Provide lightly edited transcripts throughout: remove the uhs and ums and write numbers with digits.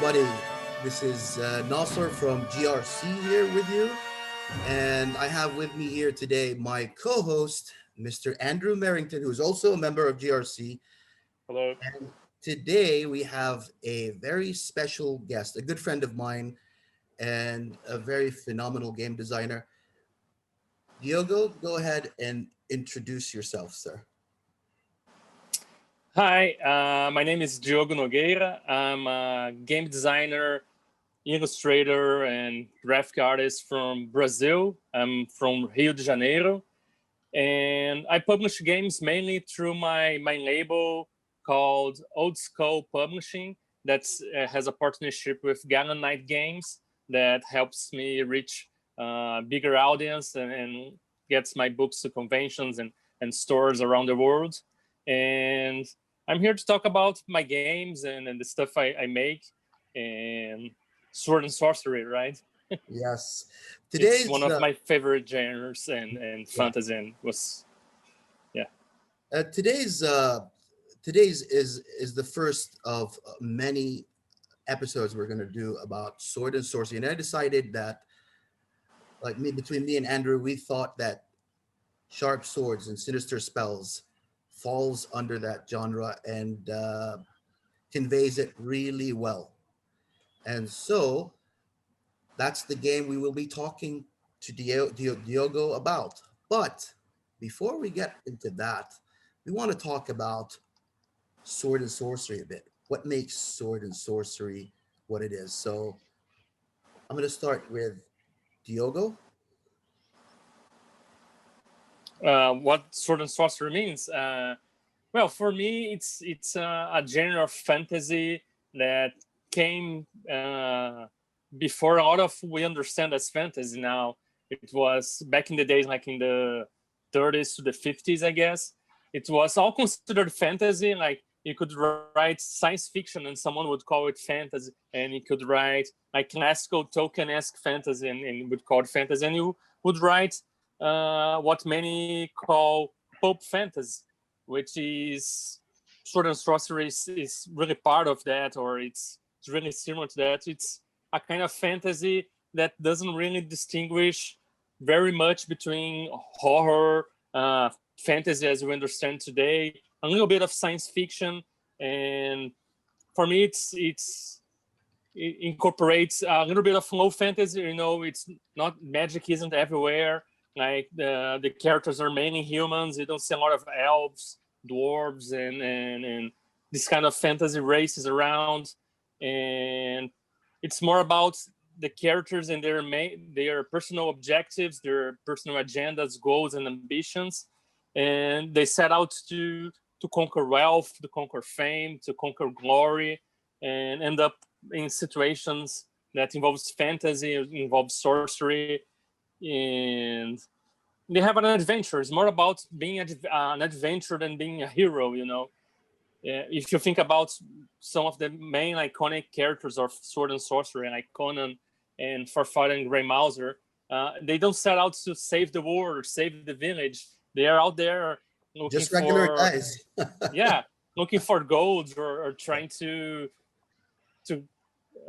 everybody. This is Nasser from GRC here with you. And I have with me here today my co host, Mr. Andrew Marrington, who is also a member of GRC. Hello. And today we have a very special guest, a good friend of mine, and a very phenomenal game designer. Diogo, go ahead and introduce yourself, sir. Hi, my name is Diogo Nogueira. I'm a game designer, illustrator, and graphic artist from Brazil. I'm from Rio de Janeiro. And I publish games mainly through my label called Old Skull Publishing that has a partnership with Gallant Night Games that helps me reach a bigger audience and gets my books to conventions and stores around the world. And I'm here to talk about my games and the stuff I make and sword and sorcery, right? Yes. It's one Today's, of my favorite genres and yeah. fantasy and was, yeah. Today's is the first of many episodes we're going to do about sword and sorcery, and I decided that, like, between me and Andrew, we thought that sharp swords and sinister spells falls under that genre and conveys it really well. And so that's the game we will be talking to Diogo about. But before we get into that, we want to talk about sword and sorcery a bit. What makes sword and sorcery what it is? So I'm going to start with Diogo. What sword and sorcery means? Well, for me, it's a genre of fantasy that came before a lot of we understand as fantasy now. It was back in the days, like in the 30s to the 50s, I guess. It was all considered fantasy. Like you could write science fiction and someone would call it fantasy, and you could write like classical Tolkien-esque fantasy and would call it fantasy, and you would write what many call pulp fantasy, which is sword and sorcery is really part of that, or it's really similar to that. It's a kind of fantasy that doesn't really distinguish very much between horror, fantasy as we understand today, a little bit of science fiction, and for me, it incorporates a little bit of low fantasy. You know, it's not magic isn't everywhere. Like the characters are mainly humans. You don't see a lot of elves, dwarves, and this kind of fantasy races around. And it's more about the characters and their personal objectives, their personal agendas, goals, and ambitions. And they set out to conquer wealth, to conquer fame, to conquer glory, and end up in situations that involves fantasy, involves sorcery, and they have an adventure. It's more about being an adventure than being a hero, you know. If you think about some of the main iconic characters of sword and sorcery, like Conan and Farfalla and Grey Mouser, they don't set out to save the world or save the village. They are out there looking Just regular for, guys. yeah, looking for gold or trying to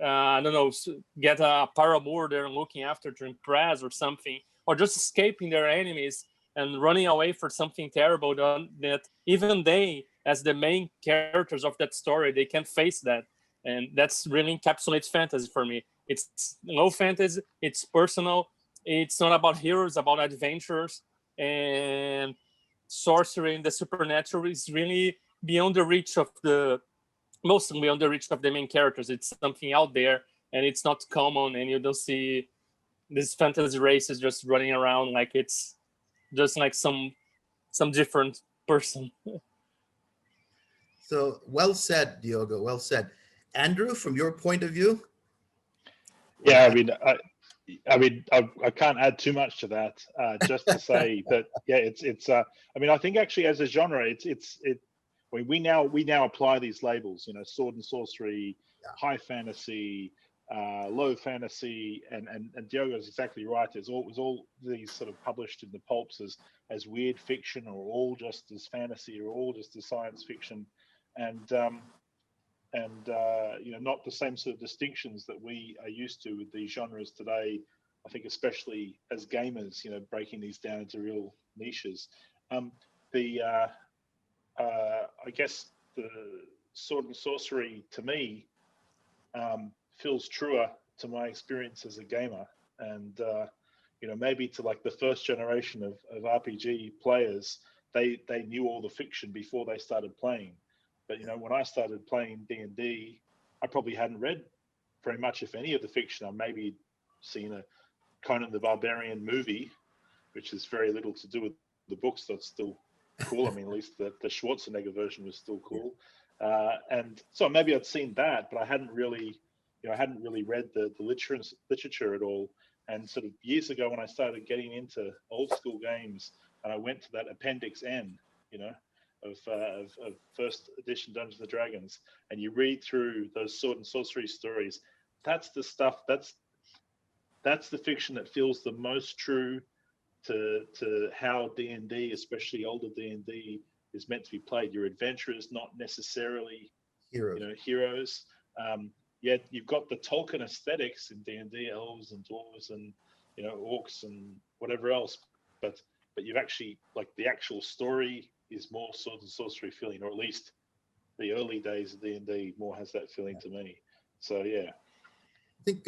I don't know, get a paramour they're looking after to impress or something, or just escaping their enemies and running away for something terrible that even they, as the main characters of that story, they can't face that. And that's really encapsulates fantasy for me. It's low fantasy, it's personal, it's not about heroes, about adventures, and sorcery and the supernatural is really beyond the reach of the mostly beyond the reach of the main characters. It's something out there, and it's not common, and you don't see these fantasy races just running around like it's just like some different person. So well said, Diogo. Well said. Andrew, from your point of view, what Yeah, happened? I can't add too much to that. Just to say that, yeah, it's. I mean, I think actually as a genre, we now apply these labels. You know, sword and sorcery, Yeah. high fantasy, low fantasy, and Diogo is exactly right. It was all these sort of published in the pulps as weird fiction, or all just as fantasy, or all just as science fiction, and and not the same sort of distinctions that we are used to with these genres today. I think especially as gamers, breaking these down into real niches. I guess the sword and sorcery to me feels truer to my experience as a gamer, and maybe to like the first generation of RPG players, they knew all the fiction before they started playing. But when I started playing D&D, I probably hadn't read very much, if any, of the fiction. I maybe seen a Conan the Barbarian movie, which has very little to do with the books. That's still cool. I mean, at least the Schwarzenegger version was still cool. And so maybe I'd seen that, but I hadn't really, read the literature at all. And sort of years ago, when I started getting into old school games, and I went to that Appendix N, of first edition Dungeons and Dragons, and you read through those sword and sorcery stories, that's the stuff. That's the fiction that feels the most true to how D&D, especially older D&D, is meant to be played. Your adventurers, not necessarily heroes. Yet you've got the Tolkien aesthetics in D&D, elves and dwarves and orcs and whatever else, but you've actually, like, the actual story is more sword and sorcery feeling, or at least the early days of D&D more has that feeling to me. So yeah. I think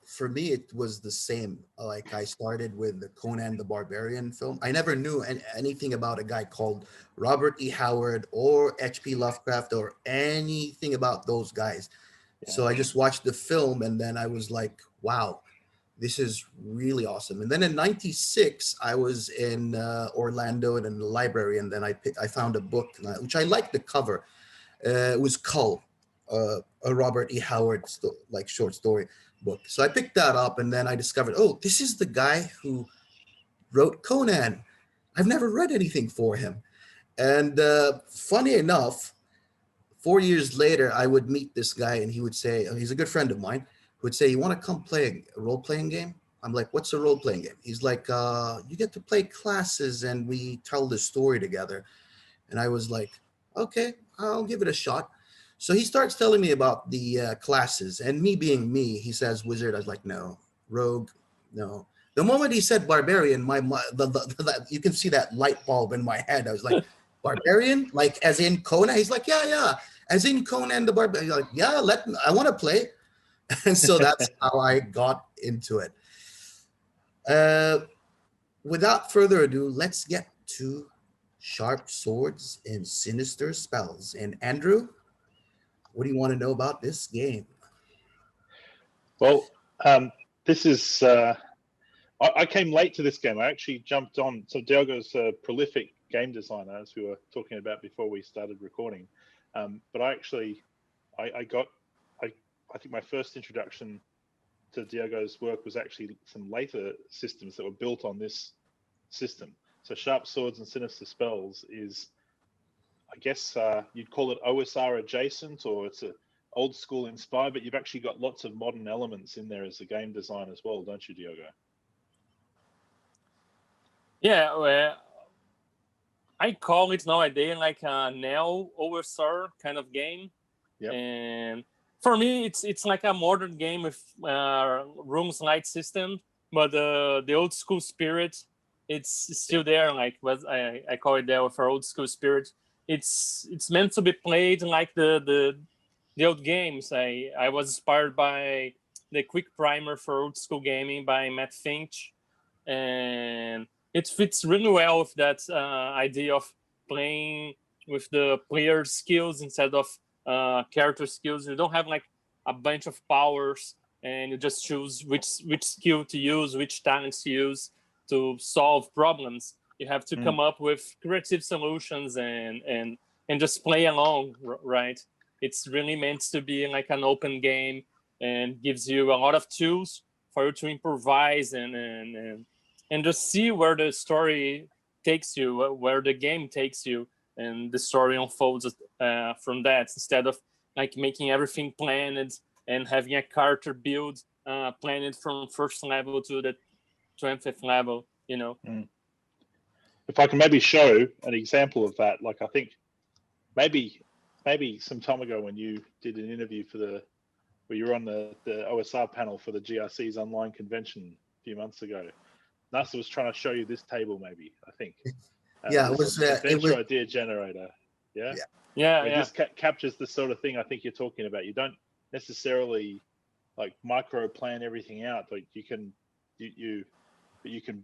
for me it was the same. Like, I started with the Conan the Barbarian film. I never knew anything about a guy called Robert E. Howard or H.P. Lovecraft or anything about those guys. Yeah. So I just watched the film, and then I was like, wow, this is really awesome. And then in '96, I was in Orlando and in the library, and then I found a book, which I liked the cover. It was Cull, a Robert E. Howard short story book. So I picked that up, and then I discovered, oh, this is the guy who wrote Conan. I've never read anything for him. And funny enough, 4 years later, I would meet this guy, and he would say, he's a good friend of mine, who would say, you want to come play a role-playing game? I'm like, what's a role-playing game? He's like, you get to play classes, and we tell the story together. And I was like, okay, I'll give it a shot. So he starts telling me about the classes, and me being me, he says wizard. I was like, no. Rogue, no. The moment he said barbarian, you can see that light bulb in my head. I was like, barbarian? Like as in Conan? He's like, yeah. As in Conan the Barbarian. Like, yeah, I want to play. And so that's how I got into it. Without further ado, let's get to Sharp Swords and Sinister Spells. And Andrew, what do you want to know about this game? Well, this is... I came late to this game. I actually jumped on. So Diogo's a prolific game designer, as we were talking about before we started recording. But I think my first introduction to Diogo's work was actually some later systems that were built on this system. So Sharp Swords and Sinister Spells is, I guess you'd call it OSR adjacent, or it's a old school inspired, but you've actually got lots of modern elements in there as a game design as well, don't you, Diogo? Yeah, well, I call it nowadays like a neo OSR kind of game. Yep. And for me, it's like a modern game with rooms light system, but the old school spirit, it's still there. Like what I call it there with our old school spirit. It's meant to be played like the old games. I was inspired by the quick primer for old school gaming by Matt Finch, and it fits really well with that idea of playing with the player skills instead of character skills. You don't have like a bunch of powers, and you just choose which skill to use, which talents to use to solve problems. You have to come up with creative solutions and just play along, right? It's really meant to be like an open game and gives you a lot of tools for you to improvise and just see where the story takes you, where the game takes you, and the story unfolds from that, instead of like making everything planned and having a character build planned from first level to the 20th level, you know. If I can maybe show an example of that, like I think maybe maybe some time ago when you did an interview where you were on the OSR panel for the GRC's online convention a few months ago. Nasser was trying to show you this table, maybe, I think. Yeah, it this was adventure idea generator. Yeah. Yeah, It just captures the sort of thing I think you're talking about. You don't necessarily like micro plan everything out. Like you can build it. You can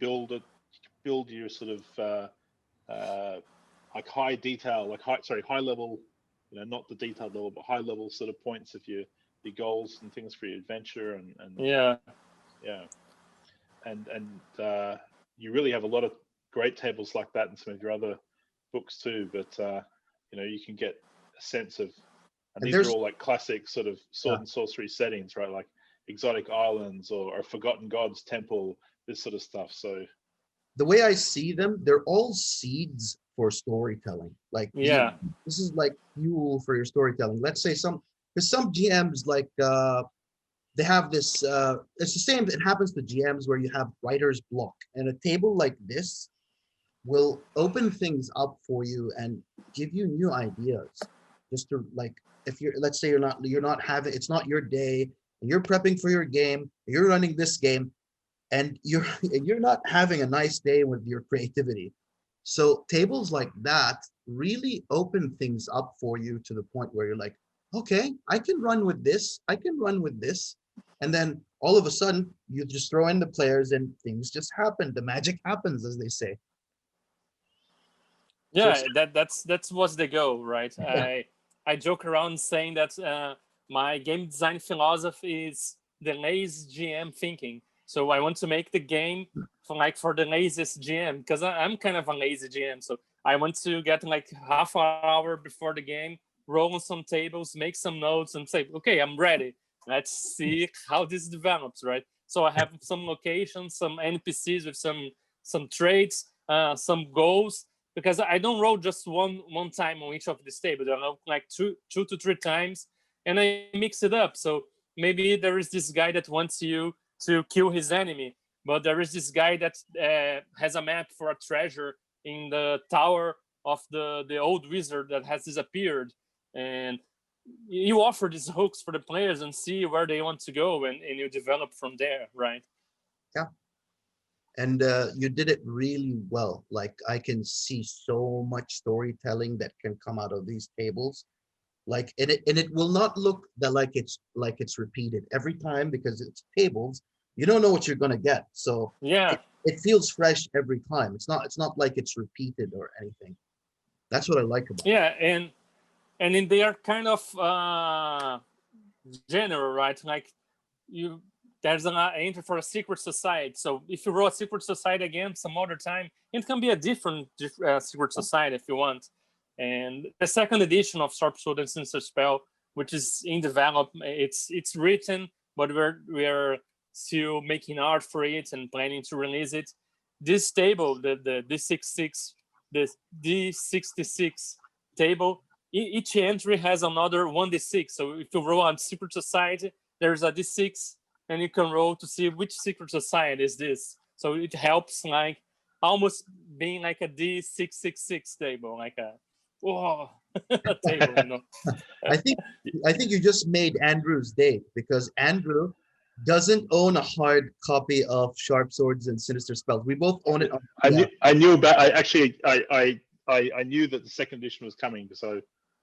build your sort of like high detail, like high level. You know, not the detailed level, but high level sort of points of your goals and things for your adventure and yeah. And you really have a lot of great tables like that in some of your other books too. But you know, you can get a sense of, and these are all like classic sort of sword and sorcery settings, right? Like exotic islands or a forgotten gods temple, this sort of stuff. So the way I see them, they're all seeds for storytelling. Like this is like fuel for your storytelling. Let's say some GMs like they have this it's the same, it happens to GMs where you have writer's block, and a table like this will open things up for you and give you new ideas. Just to, like, if you're, let's say you're not having, it's not your day and you're prepping for your game, you're running this game, and you're not having a nice day with your creativity. So tables like that really open things up for you to the point where you're like, okay, I can run with this, I can run with this. And then all of a sudden you just throw in the players and things just happen. The magic happens, as they say. Yeah, that's what's the goal, right? Yeah. I joke around saying that my game design philosophy is the lazy GM thinking. So I want to make the game for the laziest GM, because I'm kind of a lazy GM. So I want to get like half an hour before the game, roll on some tables, make some notes, and say, okay, I'm ready. Let's see how this develops, right? So I have some locations, some NPCs with some traits, some goals, because I don't roll just one time on each of these tables. I roll like two to three times, and I mix it up. So maybe there is this guy that wants you to kill his enemy, but there is this guy that has a map for a treasure in the tower of the old wizard that has disappeared, and you offer these hooks for the players and see where they want to go, and you develop from there, right? Yeah. And you did it really well. Like, I can see so much storytelling that can come out of these tables. Like, and it will not look like it's repeated every time, because it's tables. You don't know what you're gonna get. So yeah, it feels fresh every time. It's not like it's repeated or anything. That's what I like about it. Yeah, and they are kind of general, right? Like there's an entry for a secret society. So if you roll a secret society again some other time, it can be a different secret society if you want. And the second edition of Sharp Swords Sinister Spells, which is in development, it's written, but we're still making art for it and planning to release it. This table, the D66 table, each entry has another 1d6. So if you roll a secret society, there's a d6, and you can roll to see which secret society is this. So it helps, like almost being like a D666 table, like a a table, you know. I think you just made Andrew's day, because Andrew doesn't own a hard copy of Sharp Swords and Sinister Spells. We both own it. I knew about. I knew that the second edition was coming, so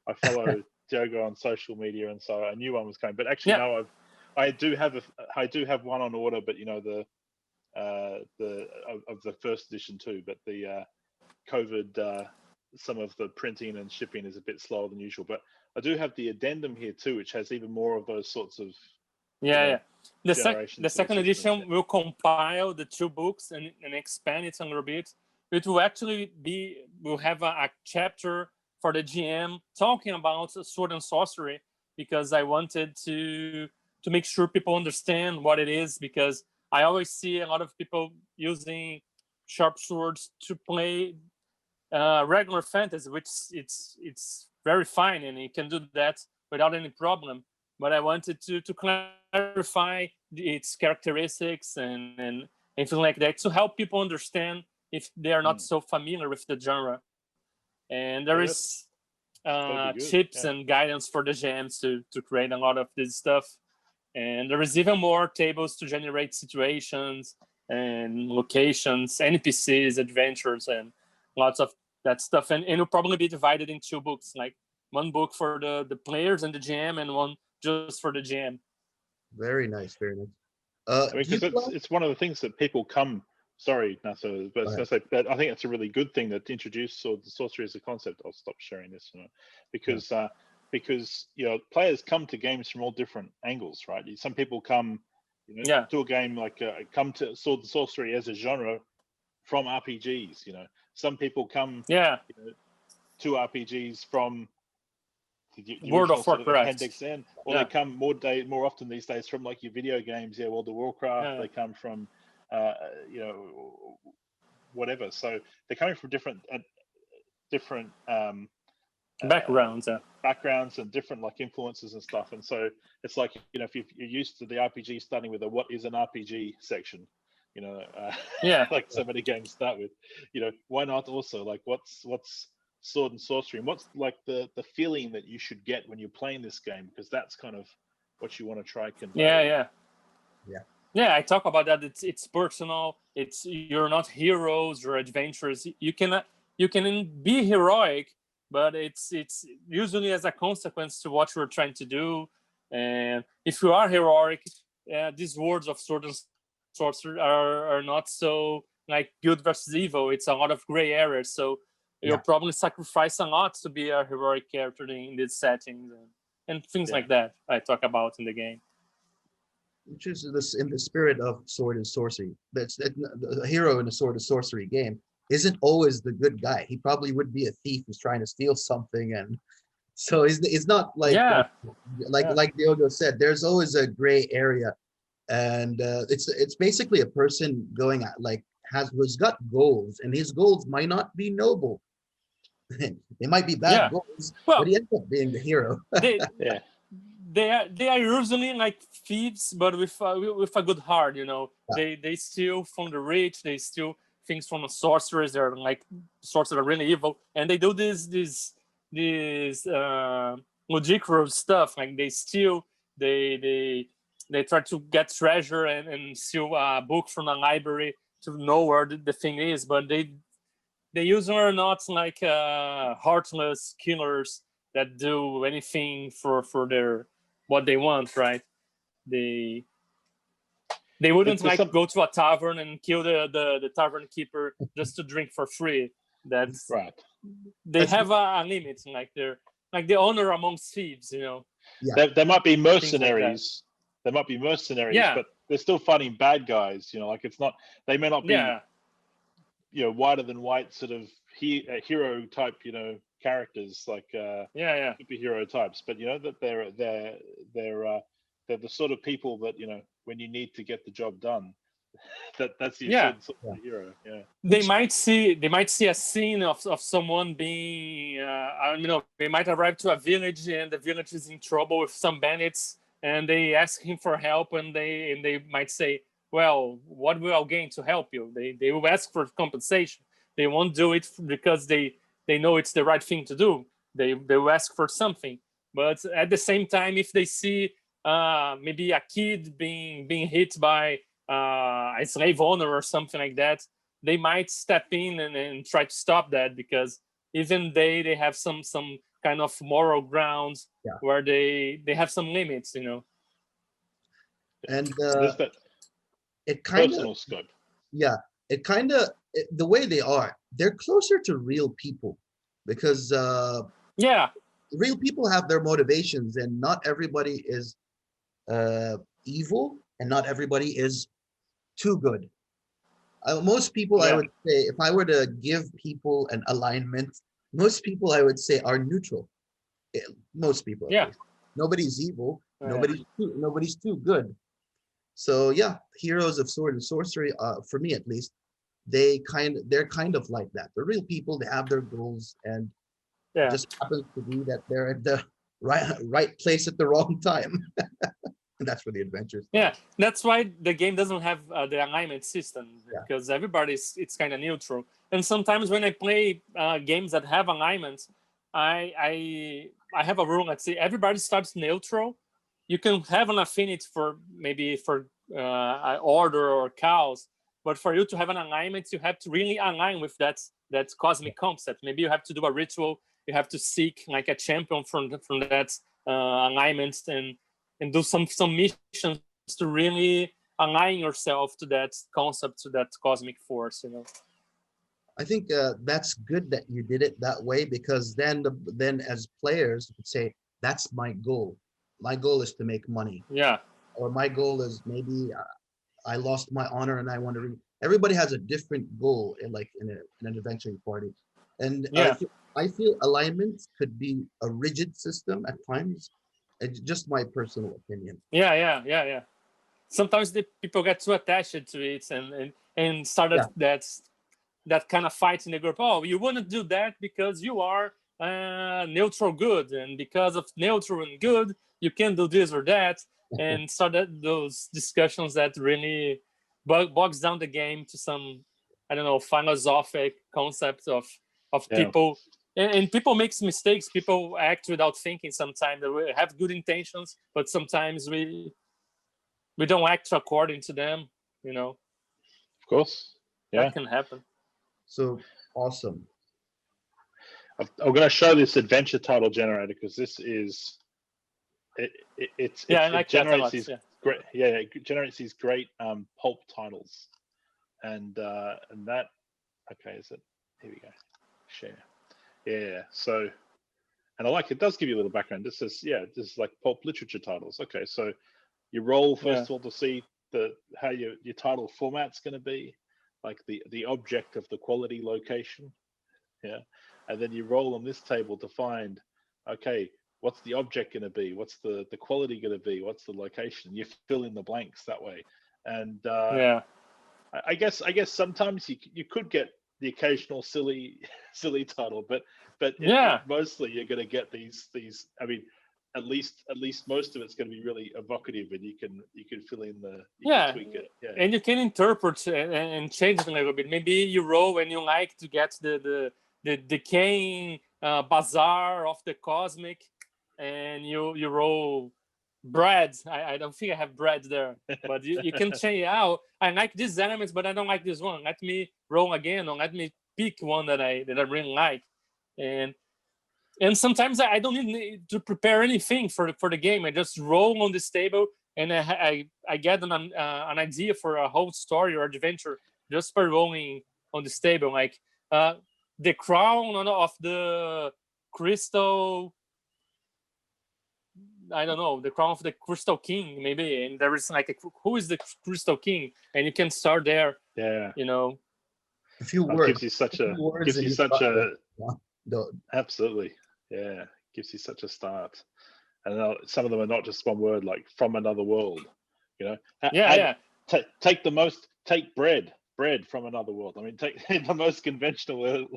I follow Diogo on social media, and so I knew one was coming. But actually, no, I do have one on order, but you know, the of the first edition too. But the COVID, some of the printing and shipping is a bit slower than usual. But I do have the addendum here too, which has even more of those sorts of The second edition will compile the two books and expand it a little bit. It will actually we'll have a chapter for the GM talking about sword and sorcery, because I wanted to make sure people understand what it is, because I always see a lot of people using sharp swords to play regular fantasy, which it's very fine, and you can do that without any problem. But I wanted to clarify its characteristics and anything like that, to help people understand if they are not so familiar with the genre. And there is That'd be good, tips yeah. and guidance for the GMs to create a lot of this stuff. And there is even more tables to generate situations and locations, NPCs, adventures, and lots of that stuff. And it'll probably be divided in 2 books, like one book for the players and the GM, and one just for the GM. Very nice, very nice. I mean, because it's one of the things that people come. Sorry, Nasser, but I was going to say that I think it's a really good thing that introduced sorcery as a concept. I'll stop sharing this, because players come to games from all different angles, right? Some people come, to a game like come to Swords Sorcery as a genre from RPGs. Some people come, to RPGs from the World of Warcraft, appendix N, or they come more often these days from like your video games, World of Warcraft. They come from, whatever. So they're coming from different backgrounds, backgrounds and different like influences and stuff. And so it's like, if you're used to the RPG starting with what is an RPG section, like so many games start with, why not also like what's sword and sorcery, and what's like the feeling that you should get when you're playing this game, because that's kind of what you want to try convey. Yeah, I talk about that. It's personal. You're not heroes or adventurers. You can be heroic, but it's usually as a consequence to what you're trying to do. And if you are heroic, these words of sword and sorcery are not so like good versus evil. It's a lot of gray areas. So you'll probably sacrifice a lot to be a heroic character in these settings and things like that. I talk about in the game. Which is this in the spirit of sword and sorcery. The hero in a sword and sorcery game isn't always the good guy. He probably would be a thief who's trying to steal something, and so it's not like like Diogo said. There's always a gray area, and it's basically a person going at who's got goals, and his goals might not be noble. They might be bad goals, but he ends up being the hero. They are usually like thieves, but with a good heart. They steal from the rich. They steal things from the sorcerers. They're like sorcerers are really evil, and they do this ludicrous stuff. Like they steal. They try to get treasure and steal a book from a library to know where the thing is. But they usually are not like heartless killers that do anything for their what they want, right? They wouldn't go to a tavern and kill the tavern keeper just to drink for free. That's right. They have a limit, like they're like the honor amongst thieves, There might be mercenaries. There might be mercenaries, but they're still fighting bad guys. Like it's not. They may not be. Whiter than white sort of hero type. Characters like superhero types, but that they're the sort of people that when you need to get the job done, that's your sort of hero. They might see a scene of someone being they might arrive to a village and the village is in trouble with some bandits, and they ask him for help, and they might say, well, what will I gain to help you? They will ask for compensation. They won't do it because they know it's the right thing to do. They will ask for something. But at the same time, if they see maybe a kid being hit by a slave owner or something like that, they might step in and try to stop that, because even they have some kind of moral grounds where they have some limits, And it kind of personal scope. It kind of the way they're closer to real people, because real people have their motivations, and not everybody is evil, and not everybody is too good. Most people, I would say, if I were to give people an alignment, most people I would say are neutral. Most people, nobody's evil, nobody's too good. So heroes of sword and sorcery, for me at least, they're kind of like that. They're real people. They have their goals, and it just happens to be that they're at the right place at the wrong time. And that's for the adventures. That's why the game doesn't have the alignment system, because it's kind of neutral. And sometimes when I play games that have alignments, I have a rule. Let's say everybody starts neutral. You can have an affinity for maybe for order or chaos, but for you to have an alignment, you have to really align with that cosmic concept. Maybe you have to do a ritual. You have to seek like a champion from that alignment and do some missions to really align yourself to that concept, to that cosmic force. I think that's good that you did it that way, because then as players you could say, that's my goal. My goal is to make money. Yeah. Or my goal is maybe I lost my honor and I want to. Everybody has a different goal in an adventuring party, and Yeah. I feel alignment could be a rigid system at times. It's just my personal opinion. Yeah. Sometimes the people get too attached to it and started that kind of fight in the group. Oh, you want to do that because you are neutral good, and because of neutral and good, you can do this or that, and started those discussions that really bogs down the game to some, I don't know, philosophic concept of people. And people makes mistakes. People act without thinking sometimes. They have good intentions, but sometimes we don't act according to them, Of course. Yeah. That can happen. So awesome. I'm going to show this adventure title generator because this is it generates these great it generates these great pulp titles, and that is it. Here we go. Share. So, and I like it. Does give you a little background. This is like pulp literature titles. Okay, so you roll first of all to see how your title format's going to be, like the object of the quality location. And then you roll on this table to find, okay, what's the object going to be? What's the quality going to be? What's the location? You fill in the blanks that way. And I guess sometimes you could get the occasional silly title, but mostly you're going to get these. I mean, at least most of it's going to be really evocative, and you can fill in can tweak it. Yeah. And you can interpret and change it a little bit. Maybe you roll and you like to get the decaying bazaar of the cosmic, and you roll bread. I don't think I have bread there, but you can change out. I like these elements, but I don't like this one. Let me roll again, or let me pick one that I really like. And sometimes I don't need to prepare anything for the game. I just roll on this table, and I get an idea for a whole story or adventure just by rolling on this table. Like the crown of the crystal, I don't know, the crown of the Crystal King, maybe. And there is like who is the Crystal King? And you can start there. Yeah. A few words. Gives you such a absolutely. Yeah, gives you such a start. And some of them are not just one word, like from another world. Take bread from another world. I mean, take the most conventional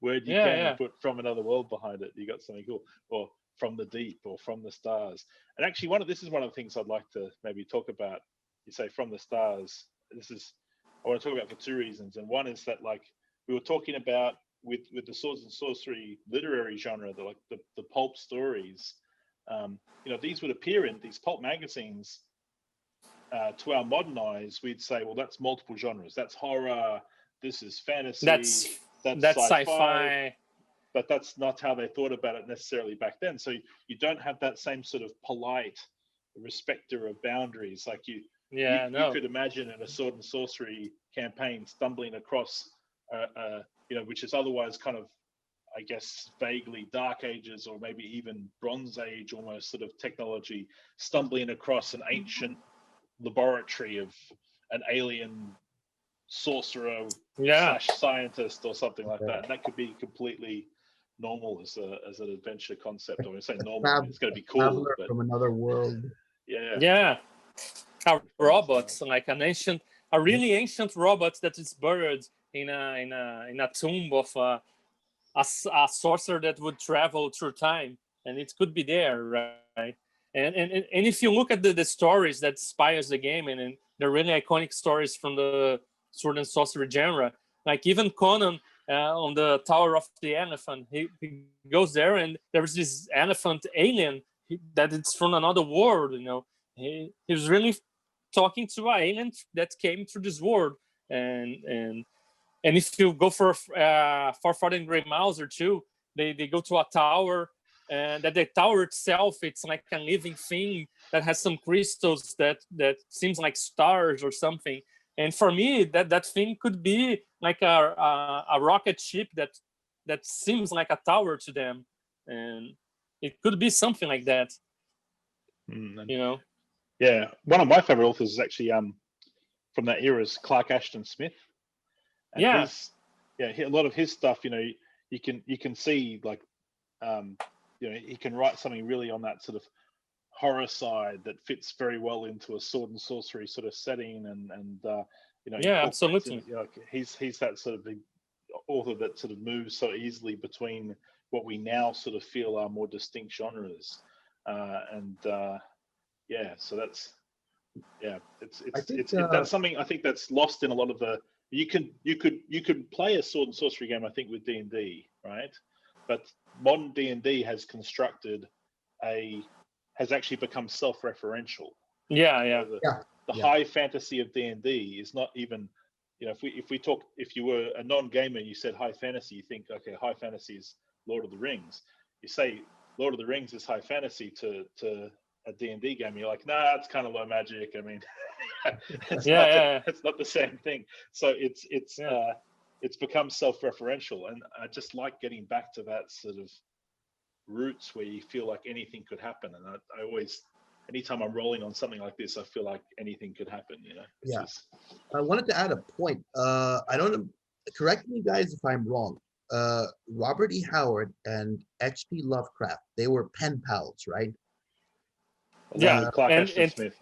word you can and put from another world behind it. You got something cool. Or from the deep, or from the stars. And actually, this is one of the things I'd like to maybe talk about. You say from the stars. I want to talk about for two reasons. And one is that, like we were talking about with the Swords and Sorcery literary genre, the pulp stories, these would appear in these pulp magazines. To our modern eyes, we'd say, well, that's multiple genres. That's horror. This is fantasy. That's sci-fi. But that's not how they thought about it necessarily back then. So you don't have that same sort of polite respecter of boundaries. Like you could imagine in a Sword and Sorcery campaign stumbling across which is otherwise kind of, I guess, vaguely Dark Ages or maybe even Bronze Age almost sort of technology, stumbling across an ancient laboratory of an alien sorcerer / scientist or something like that. And that could be completely normal as an adventure concept. I mean, say normal, it's going to be cool. But from another world. Yeah. A robot, like a really ancient robot that is buried in a tomb of a sorcerer that would travel through time, and it could be there, right? And if you look at the stories that inspires the game, and the really iconic stories from the Sword and Sorcery genre, like even Conan on the Tower of the Elephant. He goes there, and there's this elephant alien that it's from another world. He's really talking to an alien that came through this world, and if you go for Farfaden Grey Mouser too, they go to a tower, and that the tower itself, it's like a living thing that has some crystals that seems like stars or something. And for me, that thing could be like a rocket ship that seems like a tower to them, and it could be something like that. Yeah, one of my favorite authors is actually from that era is Clark Ashton Smith. And a lot of his stuff, you can see like, he can write something really on that sort of horror side that fits very well into a sword and sorcery sort of setting, and absolutely. He's that sort of the author that sort of moves so easily between what we now sort of feel are more distinct genres, so that's that's something I think that's lost in a lot of the. You could play a sword and sorcery game, I think, with D&D, right? But modern D&D has actually become self-referential. The high fantasy of D&D is not even, if you were a non-gamer, you said high fantasy, you think, okay, high fantasy is Lord of the Rings. You say Lord of the Rings is high fantasy to a D&D game, you're like, nah, it's kind of low magic. I mean, it's not the same thing. So it's become self-referential, and I just like getting back to that sort of roots where you feel like anything could happen. And I always, anytime I'm rolling on something like this, I feel like anything could happen. I wanted to add a point. I don't know. Correct me, guys, if I'm wrong. Robert E. Howard and H.P. Lovecraft, they were pen pals, right? Clark Ashton Smith.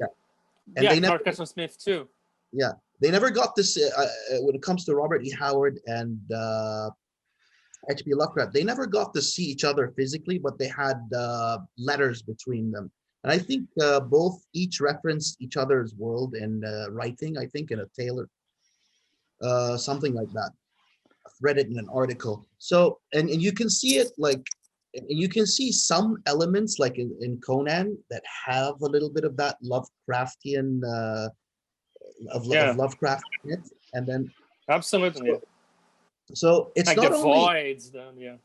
Clark Ashton Smith too. Yeah, they never got this. When it comes to Robert E. Howard and H.P. Lovecraft, they never got to see each other physically, but they had letters between them. And I think each referenced each other's world in writing. I think in a tailored, something like that. I read it in an article. So, and you can see it like. And you can see some elements like in Conan that have a little bit of that Lovecraftian of Lovecraft in it, and then absolutely. So it's like not the only voids, then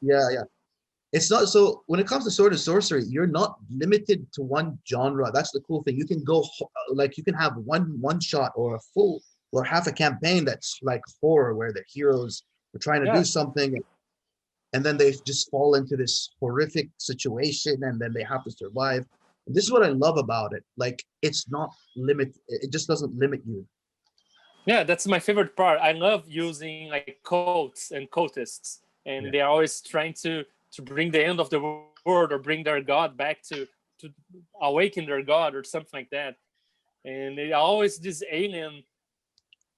It's not so. When it comes to sword and sorcery, you're not limited to one genre. That's the cool thing. You can go like you can have one shot or a full or half a campaign that's like horror, where the heroes are trying to do something. And then they just fall into this horrific situation, and then they have to survive. And this is what I love about it. Like, it's not limit. It just doesn't limit you. Yeah, that's my favorite part. I love using like quotes and quotists, and they're always trying to bring the end of the world or bring their god back to awaken their god or something like that. And they are always these alien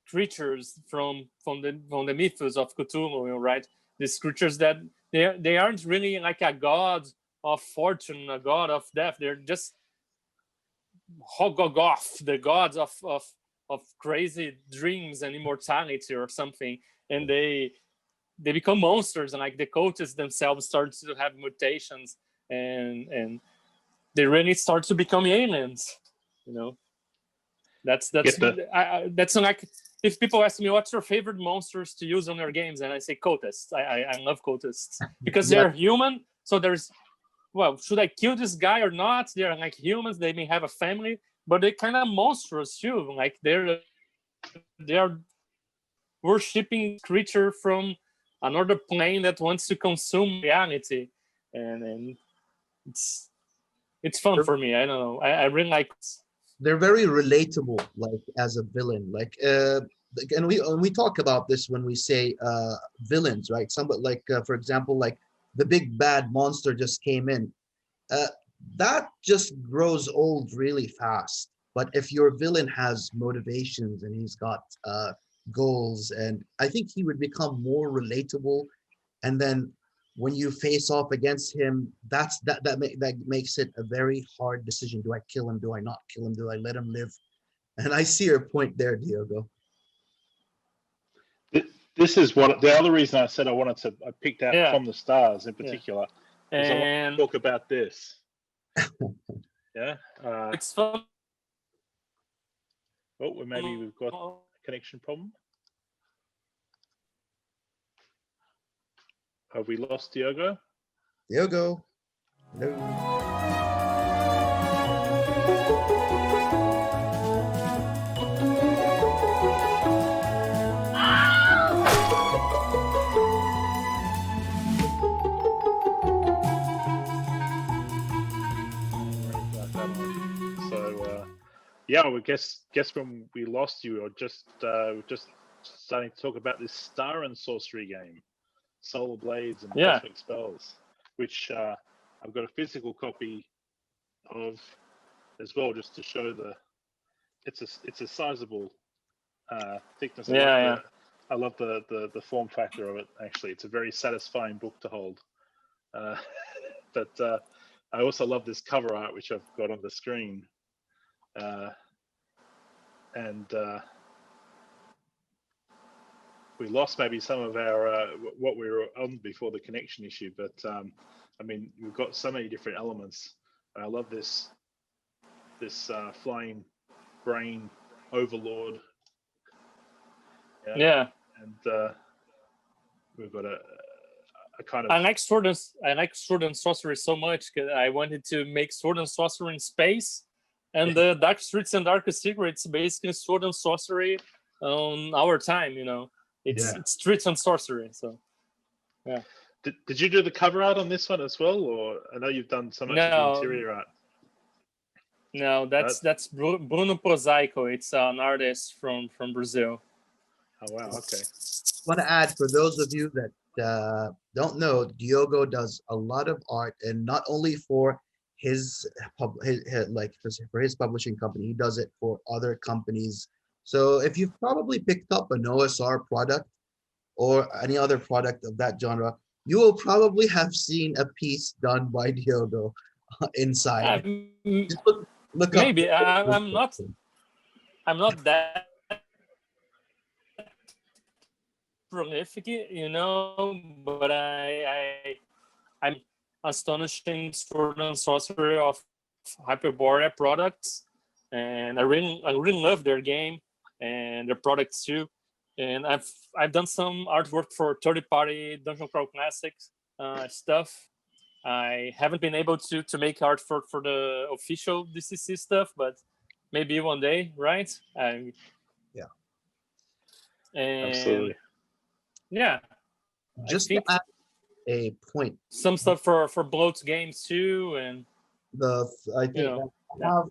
creatures from the mythos of Cthulhu, right? These creatures that they aren't really like a god of fortune, a god of death. They're just Hogogoth, the gods of crazy dreams and immortality or something. And they become monsters, and like the cultists themselves start to have mutations, and they really start to become aliens. That's like, if people ask me what's your favorite monsters to use on your games, and I say cultists. I love cultists because they're human. So there's, well, should I kill this guy or not? They're like humans. They may have a family, but they're kind of monstrous too. Like they are worshipping creature from another plane that wants to consume reality, and it's fun for me. I don't know. I really like. They're very relatable, like as a villain. Like, and we talk about this when we say villains, right? Somebody like, for example, like the big bad monster just came in. That just grows old really fast. But if your villain has motivations and he's got goals, and I think he would become more relatable. And then when you face off against him, that makes it a very hard decision. Do I kill him? Do I not kill him? Do I let him live? And I see your point there, Diogo. this is what the other reason I said I picked out Yeah. From the Stars in particular. Is I want And to talk about this. Yeah. it's fun. Oh, maybe we've got a connection problem. Have we lost Diogo? Diogo. Hello. So yeah, we guess when we lost you, or just starting to talk about this Star and Sorcery game, Solar Blades and Yeah. Cosmic Spells, which I've got a physical copy of as well, just to show it's a sizable thickness. I love the form factor of it. Actually, it's a very satisfying book to hold. But I also love this cover art, which I've got on the screen. And we lost maybe some of our what we were on before the connection issue, but I mean, we've got so many different elements. I love this flying brain overlord. Yeah. And we've got a kind of. I like Sword and Sorcery so much because I wanted to make Sword and Sorcery in space, and the Dark Streets and Darkest Secrets basically Sword and Sorcery on our time. It's streets and sorcery. So yeah. Did you do the cover art on this one as well, or I know you've done so much of the interior art? No, that's Bruno Prosaico. It's an artist from Brazil. Oh wow, okay. I want to add, for those of you that don't know, Diogo does a lot of art, and not only for his publishing company, he does it for other companies. So if you've probably picked up an OSR product or any other product of that genre, you will probably have seen a piece done by Diogo inside. Just look maybe up. I'm not that prolific, but I'm astonishing Sword and Sorcery of Hyperborea products, and I really love their game and their products too. And I've done some artwork for third-party Dungeon Crawl Classics stuff. I haven't been able to make art for the official DCC stuff, but maybe one day, right? Yeah. And absolutely. Yeah. Just to add a point. Some stuff for Bloat games too, and I have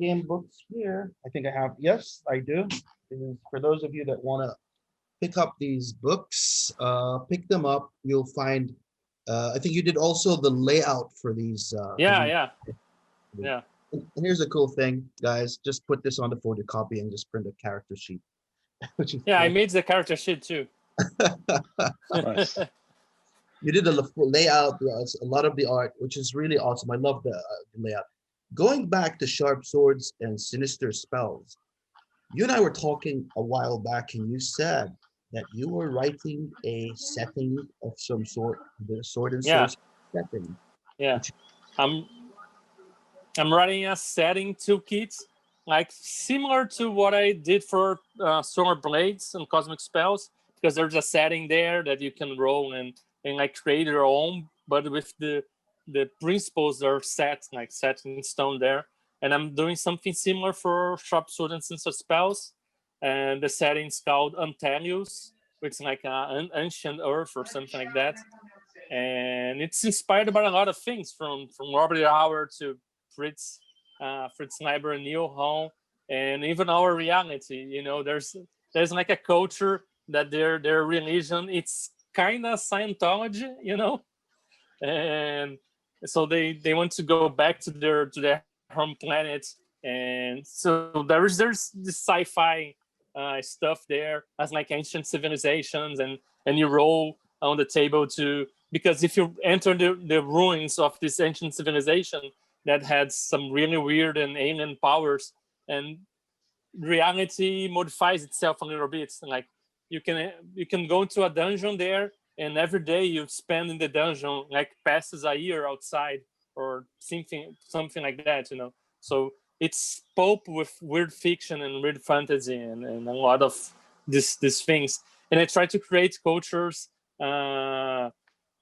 game books here. I think I have. Yes, I do. And for those of you that want to pick up these books, pick them up. You'll find. I think you did also the layout for these. Yeah. And here's a cool thing, guys. Just put this on the photocopy and just print a character sheet. Which is I made the character sheet too. Nice. You did the layout, a lot of the art, which is really awesome. I love the layout. Going back to Sharp Swords and Sinister Spells, you and I were talking a while back, and you said that you were writing a setting of some sort, the Sword and Sorcery setting. Yeah, I'm writing a setting toolkit, like similar to what I did for Solar Blades and Cosmic Spells, because there's a setting there that you can roll and like create your own, but with the principles are set in stone there. And I'm doing something similar for Sharp Swords and Sinister Spells, and the setting is called Antelius, which is like an ancient Earth or something like that. And it's inspired by a lot of things, from Robert E. Howard to Fritz Sniper and Neil Hall, and even our reality. There's like a culture that their religion, it's kind of Scientology, and so they want to go back to their home planet, and so there's this sci-fi stuff there as like ancient civilizations, and you roll on the table because if you enter the ruins of this ancient civilization that had some really weird and alien powers, and reality modifies itself a little bit, like you can go into a dungeon there, and every day you spend in the dungeon like passes a year outside or something like that, you know. So it's pulp with weird fiction and weird fantasy and a lot of these things. And I try to create cultures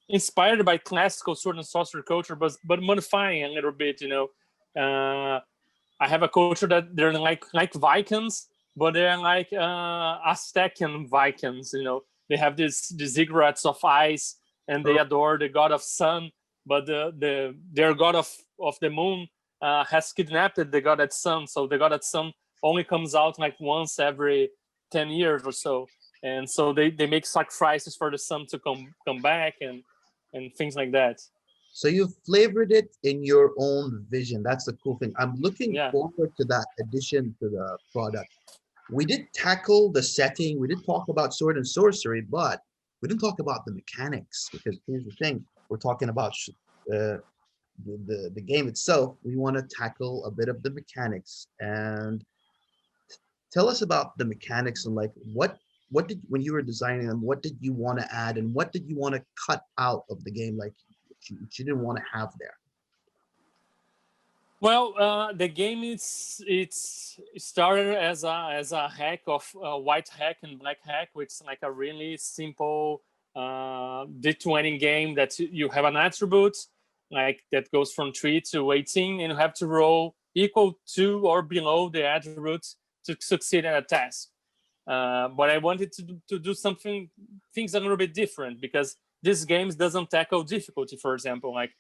inspired by classical sword and sorcery culture, but modifying a little bit, you know. I have a culture that they're like Vikings, but they're like Aztecian Vikings, you know. They have these ziggurats of ice, and they adore the god of sun, but their god of the moon has kidnapped the god at sun, so the god at sun only comes out like once every 10 years or so, and so they make sacrifices for the sun to come back and things like that. So you flavored it in your own vision. That's the cool thing. I'm looking forward to that addition to the product. We did tackle the setting. We did talk about sword and sorcery, but we didn't talk about the mechanics, because here's the thing. We're talking about the game itself. We want to tackle a bit of the mechanics. And tell us about the mechanics and like what did, when you were designing them, what did you want to add and what did you want to cut out of the game, like you didn't want to have there? Well, the game it started as a hack of white hack and black hack, which is like a really simple D20 game that you have an attribute like that goes from 3 to 18, and you have to roll equal to or below the attribute to succeed at a task. But I wanted to do things a little bit different, because this game doesn't tackle difficulty. For example, like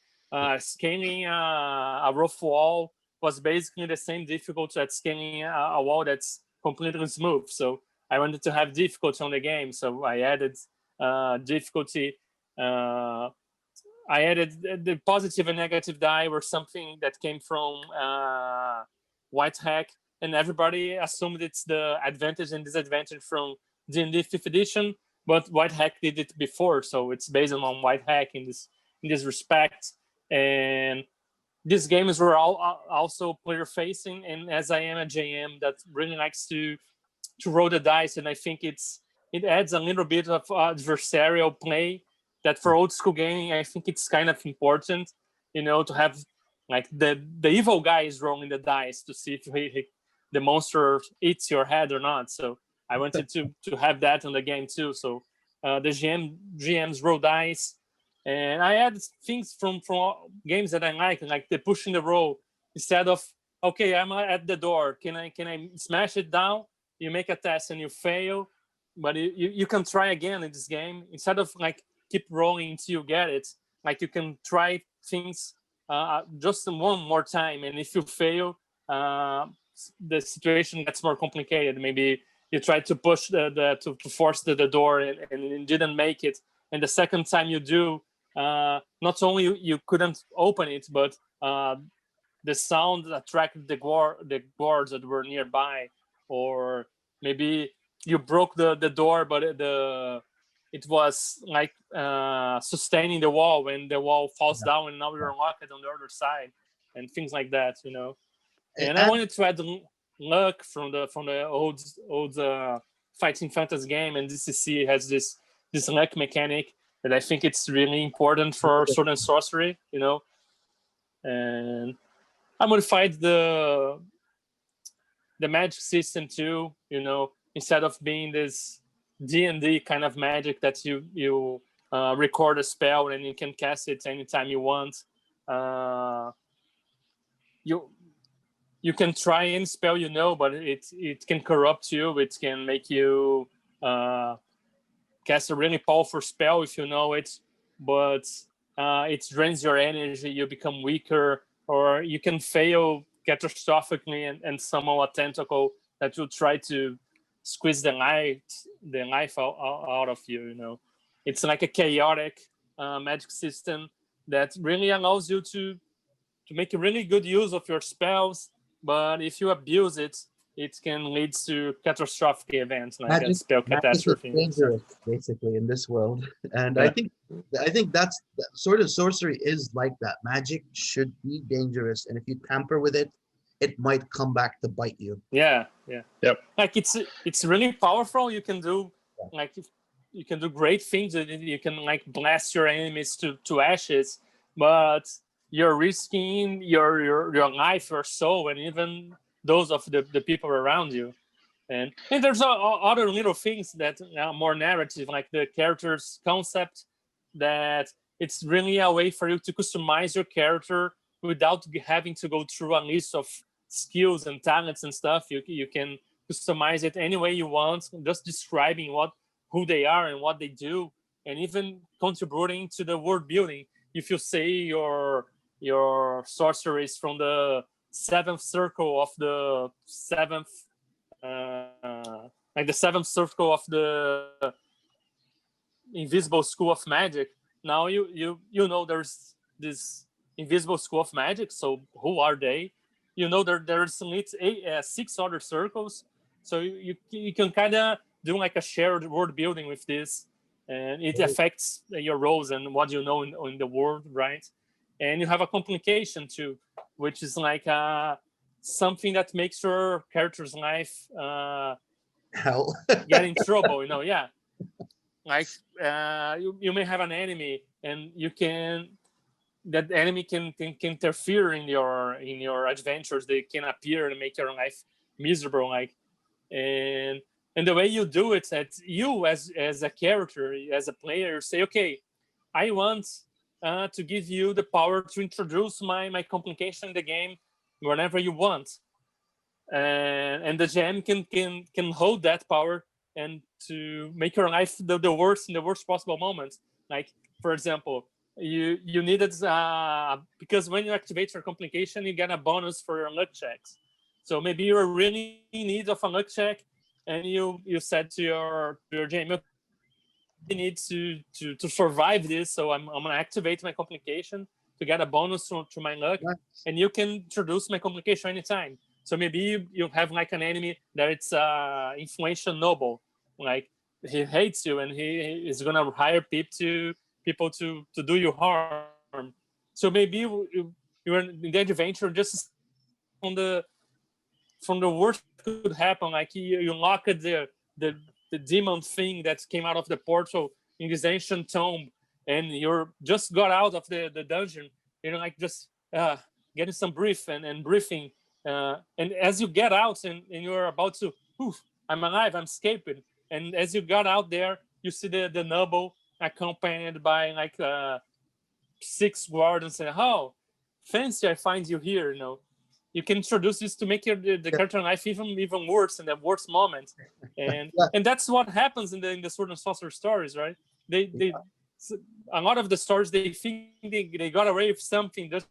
scaling a rough wall was basically the same difficulty as scaling a wall that's completely smooth. So I wanted to have difficulty on the game, so I added difficulty. I added the positive and negative die were something that came from White Hack, and everybody assumed it's the advantage and disadvantage from D&D 5th edition, but White Hack did it before, so it's based on White Hack in this respect. And these games were also player facing, and as I am a JM that really likes to roll the dice, and I think it adds a little bit of adversarial play that for old school gaming I think it's kind of important, you know, to have like the evil guy is rolling the dice to see if the monster eats your head or not. So I wanted to have that in the game too. So the GMs roll dice, and I add things from games that I like the pushing the roll. Instead of, okay, I'm at the door, can I smash it down? You make a test and you fail, but you can try again in this game. Instead of like keep rolling until you get it, like you can try things just one more time, and if you fail, the situation gets more complicated. Maybe you try to push to force the door and it didn't make it, and the second time you do, not only you couldn't open it, but the sound attracted the guards that were nearby, or maybe you broke the door, but it was like sustaining the wall when the wall falls down, and now you're locked on the other side, and things like that, you know. And I wanted to add luck from the old fighting fantasy game, and DCC has this luck mechanic that I think it's really important for sword and sorcery, you know. And I modified the magic system too, you know. Instead of being this D&D kind of magic that you record a spell and you can cast it anytime you want, you can try any spell, you know, but it can corrupt you. It can make you cast a really powerful spell if you know it, but it drains your energy, you become weaker, or you can fail catastrophically and summon a tentacle that will try to squeeze the life out of you, you know. It's like a chaotic magic system that really allows you to make a really good use of your spells, but if you abuse it, it can lead to catastrophic events like a spell catastrophe. Magic is dangerous, basically, in this world, and yeah. I think that's sword and sorcery is like that. Magic should be dangerous, and if you tamper with it, it might come back to bite you. Yeah. Like it's really powerful. You can do like you can do great things. You can like blast your enemies to ashes, but you're risking your life, your soul, and even those of the people around you. And there's other little things that are more narrative, like the character's concept, that it's really a way for you to customize your character without having to go through a list of skills and talents and stuff. You can customize it any way you want, just describing who they are and what they do, and even contributing to the world building. If you say your sorcery is from the seventh circle of the seventh, like the seventh circle of the invisible school of magic, now you know there's this invisible school of magic. So who are they? You know there's 6 other circles. So you can kind of do like a shared world building with this, and it affects your roles and what you know in the world, right? And you have a complication too, which is like something that makes your character's life Hell. get in trouble. Yeah. Like you may have an enemy, and that enemy can interfere in your adventures. They can appear and make your life miserable, like. And the way you do it, that you as a character, as a player, say, okay, I want to give you the power to introduce my complication in the game whenever you want, and the GM can hold that power and to make your life the worst in the worst possible moment. Like, for example, you needed because when you activate your complication, you get a bonus for your luck checks. So maybe you're really in need of a luck check, and you said to your GM, I need to survive this, so I'm gonna activate my complication to get a bonus to my luck, and you can introduce my complication anytime. So maybe you have like an enemy that it's influential noble, like he hates you and he is gonna hire people to do you harm. So maybe you're in the adventure just from the worst could happen, like you lock the demon thing that came out of the portal in this ancient tomb, and you're just got out of the dungeon, like just getting some brief and briefing, and as you get out and you're about to, I'm alive, I'm escaping, and as you got out there, you see the noble accompanied by like 6 guards and say, oh, fancy, I find you here. You can introduce this to make the character life even worse in the worst moment, and that's what happens in the Sword and Sorcery stories, right? They a lot of the stories, they think they got away with something just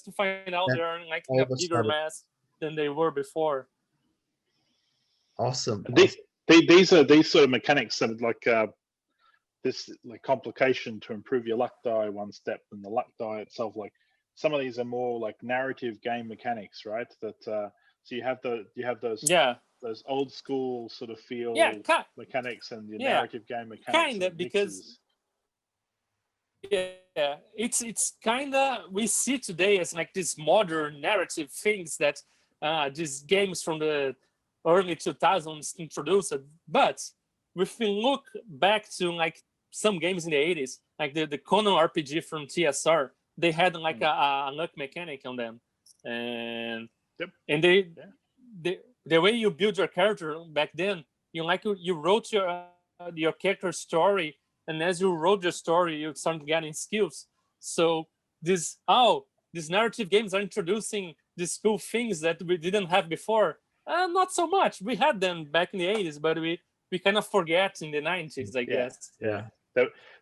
to find out they're like a bigger mess than they were before. Awesome. These sort of mechanics that like this like complication to improve your luck die one step, and the luck die itself, like. Some of these are more like narrative game mechanics, right? That so you have those old school sort of feel mechanics and your narrative game mechanics. Kind of, because it's kind of, we see today as like these modern narrative things that these games from the early 2000s introduced. But if we look back to like some games in the 80s, like the Conan RPG from TSR, they had like a luck mechanic on them, and the way you build your character back then, you wrote your character story, and as you wrote your story, you started getting skills. So these narrative games are introducing these cool things that we didn't have before. Not so much. We had them back in the 80s, but we kind of forget in the 90s, I guess. Yeah.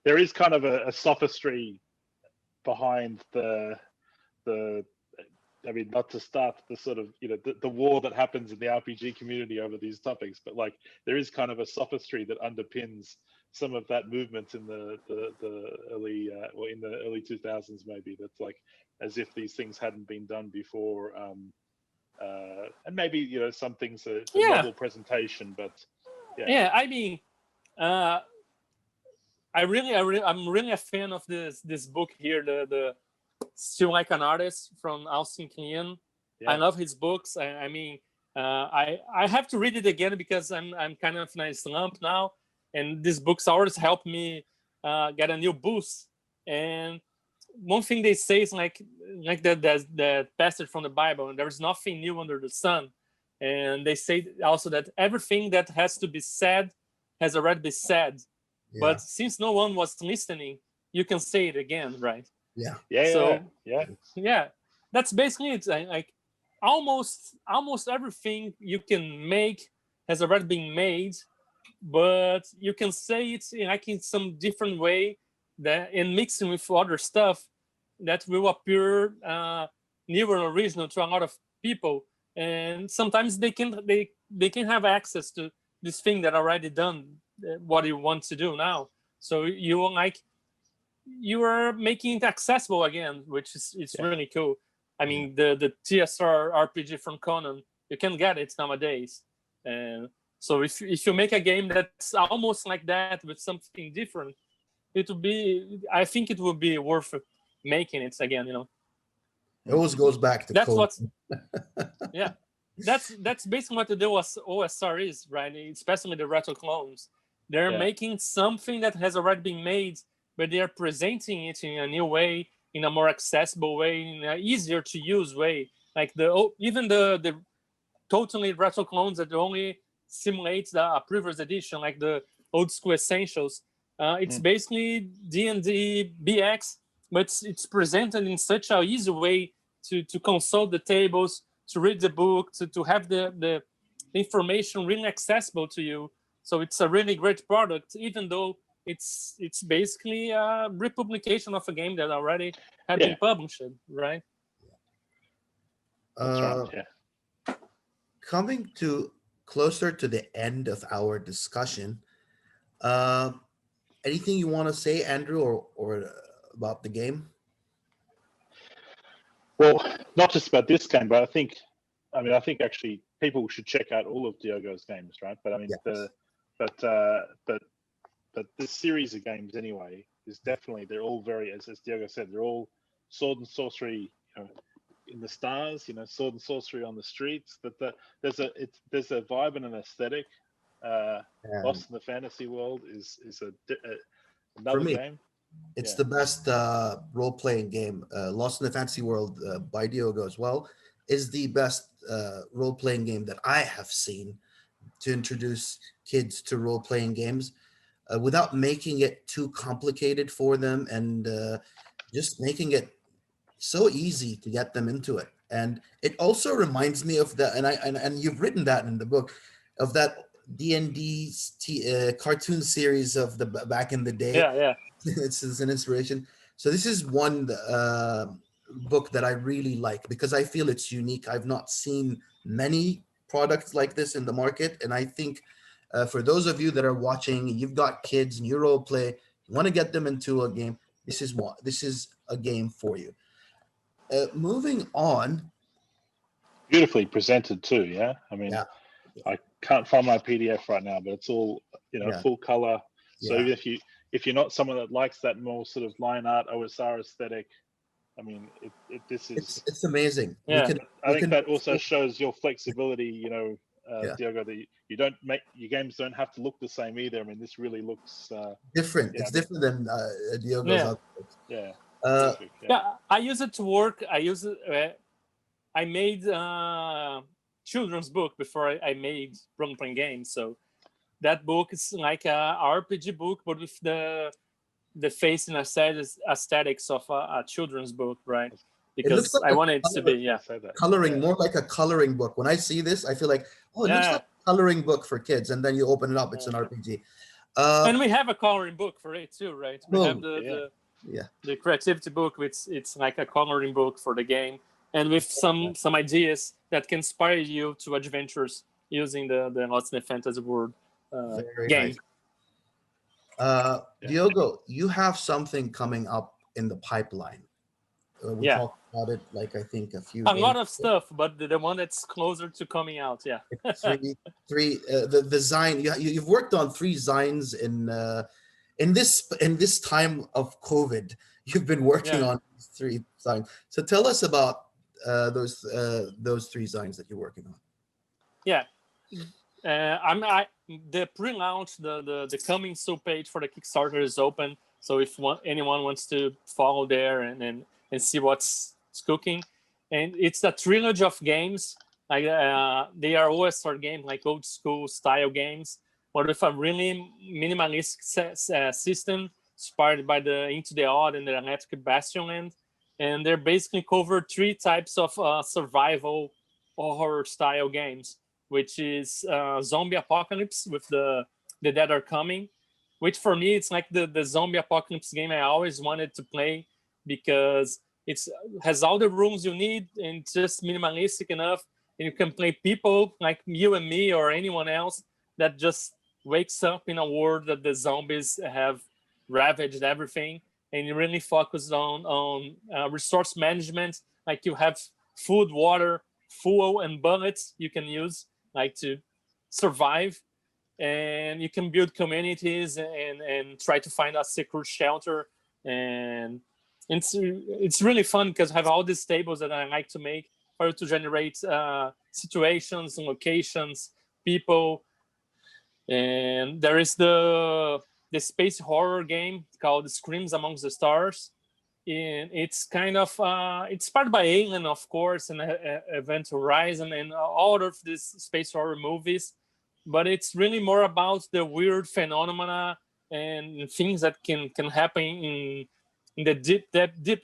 There is kind of a sophistry behind the I mean, not to start the sort of the war that happens in the RPG community over these topics, but like there is kind of a sophistry that underpins some of that movement in the early or in the early 2000s, maybe, that's like as if these things hadn't been done before, and maybe some things are novel presentation, but I mean, I'm really a fan of this book here, the Still Like an Artist from Austin Kleon. I love his books. I mean, I have to read it again because I'm kind of in a slump now. and these books always help me get a new boost. And one thing they say is like the passage from the Bible, and there's nothing new under the sun. And they say also that everything that has to be said has already been said. Yeah. But since no one was listening, you can say it again, right? Yeah. Yeah. That's basically it. Like almost everything you can make has already been made, but you can say it like in some different way that and mixing with other stuff that will appear new and original to a lot of people. And sometimes they can have access to this thing that already done what you want to do now. So you are making it accessible again, which is really cool. I mean, the TSR RPG from Conan, you can get it nowadays. And so if you make a game that's almost like that with something different, I think it will be worth making it again, you know. It always goes back to that's code. what yeah, that's basically what the OSR is, right? Especially the retro clones. They're making something that has already been made, but they are presenting it in a new way, in a more accessible way, in an easier to use way. Like even the totally retro clones that only simulate the previous edition, like the old school essentials. It's basically D&D BX, but it's presented in such an easy way to consult the tables, to read the book, to have the information really accessible to you. So it's a really great product, even though it's basically a republication of a game that already had been published, right? That's right. Yeah. Coming to closer to the end of our discussion, anything you want to say, Andrew, or about the game? Well, not just about this game, but I think actually people should check out all of Diogo's games, right? But I mean, but this series of games anyway is definitely, they're all very, as Diogo said, they're all sword and sorcery, you know, in the stars, you know, sword and sorcery on the streets. But there's a vibe and an aesthetic. Lost in the Fantasy World is another game. It's the best role-playing game. Lost in the Fantasy World by Diogo as well is the best role-playing game that I have seen to introduce kids to role-playing games without making it too complicated for them, and just making it so easy to get them into it. And it also reminds me of that, and you've written that in the book, of that D&D cartoon series of the back in the day. Yeah. It's an inspiration. So this is one book that I really like because I feel it's unique. I've not seen many products like this in the market, and I think for those of you that are watching, you've got kids and you role play, you want to get them into a game, this is a game for you. Moving on. Beautifully presented too, yeah? I mean, I can't find my PDF right now, but it's all, you know, full color. So even if you're not someone that likes that more sort of line art OSR aesthetic, I mean, it's amazing. Yeah. I think that also shows your flexibility, you know, Diogo, that you don't make your games don't have to look the same either. I mean, this really looks different. It's different than Diogo's. I use it to work. I made children's book before I made role-playing games. So that book is like a RPG book, but with the face and aesthetics of a children's book, right? Because like I wanted it to be coloring, more like a coloring book. When I see this, I feel like, oh, it looks like a coloring book for kids, and then you open it up, it's an RPG. And we have a coloring book for it too, right? We have the creativity book, which it's like a coloring book for the game, and with some ideas that can inspire you to adventures using the Lost in the Fantasy World game. Nice. Diogo, you have something coming up in the pipeline. We talked about it, like I think a lot of stuff, but the one that's closer to coming out, the design. You've worked on 3 designs in this time of COVID. You've been working on 3 designs. So tell us about those 3 designs that you're working on. Yeah, The pre-launch, the coming soon page for the Kickstarter is open. So if anyone wants to follow there and see what's cooking, and it's a trilogy of games. Like they are OSR games, like old school style games, but with a really minimalistic system inspired by the Into the Odd and the Electric Bastionland. And they're basically cover 3 types of survival horror style games, which is zombie apocalypse with the Dead Are Coming, which for me it's like the zombie apocalypse game I always wanted to play, because it has all the rooms you need and just minimalistic enough, and you can play people like you and me or anyone else that just wakes up in a world that the zombies have ravaged everything, and you really focus on resource management. Like you have food, water, fuel, and bullets you can use like to survive, and you can build communities and try to find a secure shelter. And it's really fun because I have all these tables that I like to make for to generate situations and locations, people. And there is the space horror game called Screams Amongst the Stars. And it's kind of inspired by Alien, of course, and Event Horizon and all of these space horror movies, but it's really more about the weird phenomena and things that can happen in the deep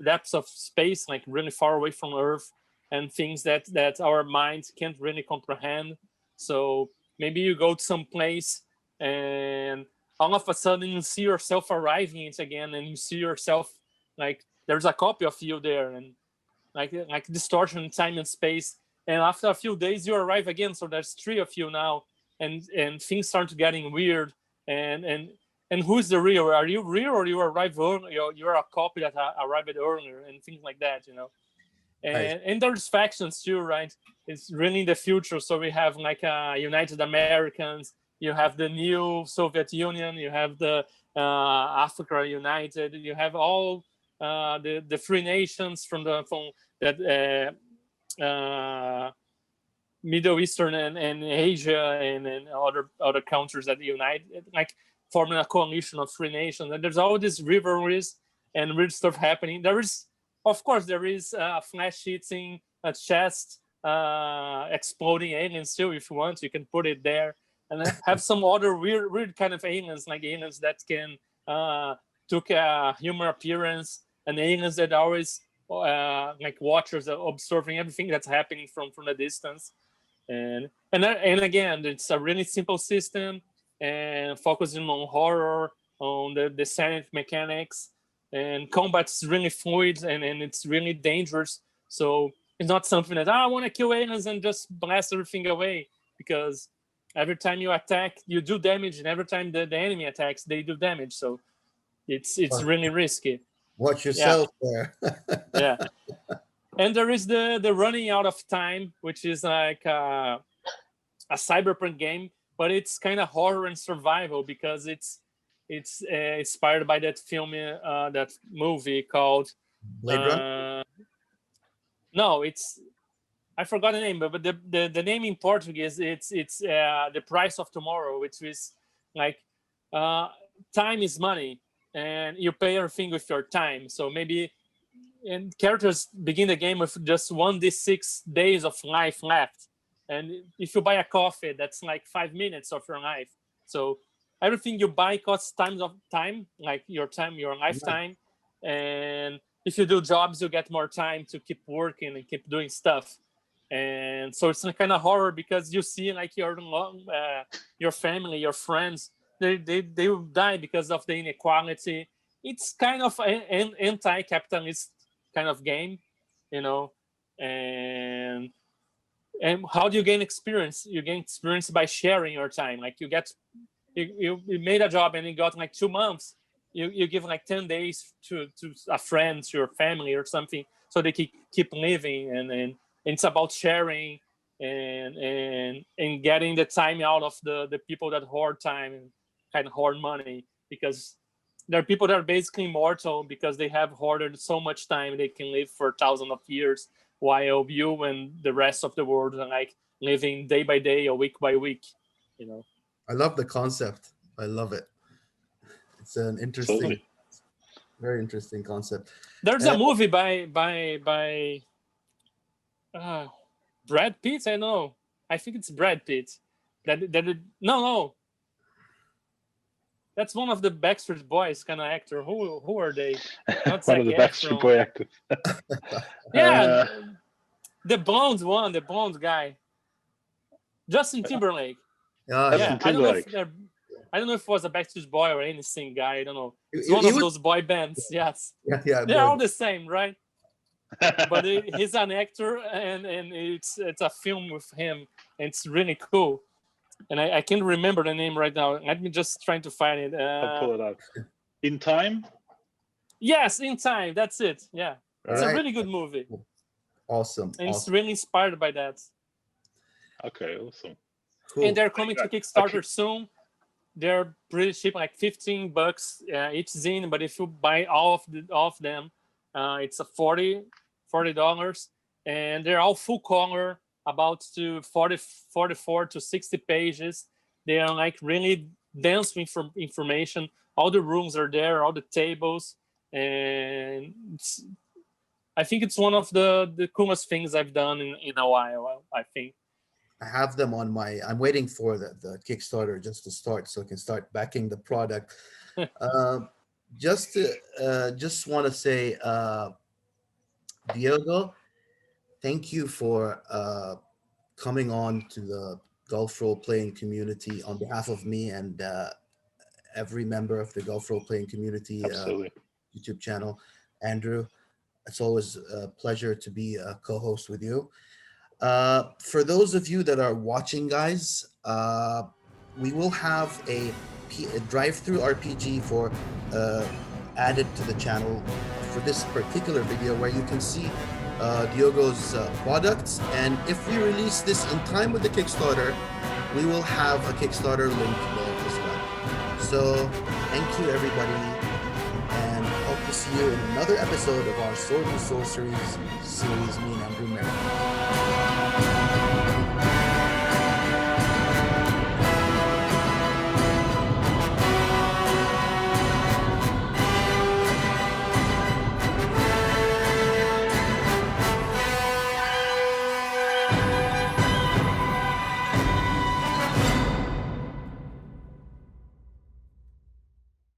depths of space, like really far away from Earth, and things that our minds can't really comprehend. So maybe you go to some place and all of a sudden you see yourself arriving it again, and you see yourself like there's a copy of you there, and like distortion in time and space. And after a few days you arrive again, so there's 3 of you now, and things start getting weird. And who's the real? Are you real, or you arrive early? You're a copy that arrived earlier, and things like that, you know. And there's factions too, right? It's really the future. So we have like United Americans, you have the new Soviet Union, you have the Africa United, you have all the free nations from that Middle Eastern and Asia and other countries that unite, like forming a coalition of free nations. And there's all these rivalries and weird stuff happening. Of course, there is flesh eating, a chest, exploding aliens too. If you want, you can put it there, and have some other weird kind of aliens, like aliens that can took a human appearance, and aliens that always like watchers observing everything that's happening from the distance. And again, it's a really simple system and focusing on horror, on the sanity mechanics. And combat's really fluid and it's really dangerous. So it's not something that I want to kill aliens and just blast everything away, because every time you attack, you do damage, and every time the enemy attacks, they do damage. So it's really risky. Watch yourself there. Yeah. And there is the running out of time, which is like a cyberpunk game, but it's kind of horror and survival, because it's inspired by that film, that movie called Blade Runner? No, I forgot the name, but the name in Portuguese it's The Price of Tomorrow, which is like time is money, and you pay everything with your time. So maybe, and characters begin the game with just 1d6 days of life left, and if you buy a coffee, that's like 5 minutes of your life. So everything you buy costs time, like your lifetime. And if you do jobs, you get more time to keep working and keep doing stuff. And so it's kind of horror, because you see like your family, your friends, they will die because of the inequality. It's kind of an anti-capitalist kind of game, you know. And how do you gain experience? You gain experience by sharing your time. Like you made a job and you got like 2 months. You give like 10 days to a friend, to your family or something, so they can keep living. And it's about sharing and getting the time out of the people that hoard time and kind of hoard money, because there are people that are basically immortal because they have hoarded so much time they can live for thousands of years, while you and the rest of the world are like living day by day or week by week. you know. I love the concept. I love it. It's an interesting, Absolutely. very interesting concept. There's a movie by Brad Pitt. I don't know. I think it's Brad Pitt. No. That's one of the Backstreet Boys kind of actor. Who are they? Not One of the Zac Backstreet Efron. Boy actors. Yeah, the blonde guy, Justin Timberlake. Yeah, Justin Yeah, Timberlake. I don't know if it was a Backstreet Boy or anything guy. I don't know. It's He- one he of was- those boy bands. Yes, yeah. they're boy. all the same, right? But he's an actor, and it's a film with him. And it's really cool. And I can't remember the name right now. Let me just trying to find it. I'll pull it up. In Time? Yes, In Time. That's it. Yeah, it's a Alright. really good movie, Awesome. and it's awesome. really inspired by that. Okay, awesome. Cool. And they're coming to Okay. Kickstarter soon. They're pretty cheap, like $15 each zine. But if you buy all of them, it's a $40, and they're all full color, about to 44 to 60 pages. They are like really dense with information. All the rooms are there, all the tables, and I think it's one of the coolest things I've done in a while. I think. I have them on my. I'm waiting for the Kickstarter just to start, so I can start backing the product. Just want to say, Diogo, thank you for coming on to the Golf Role Playing community on behalf of me and every member of the Golf Role Playing community Absolutely. YouTube channel. Andrew, it's always a pleasure to be a co-host with you. For those of you that are watching, guys, we will have a drive-through RPG for added to the channel for this particular video, where you can see Diogo's products, and if we release this in time with the Kickstarter, we will have a Kickstarter link there as well. So thank you, everybody, and hope to see you in another episode of our Swords and Sorceries series, me and Andrew Marrington.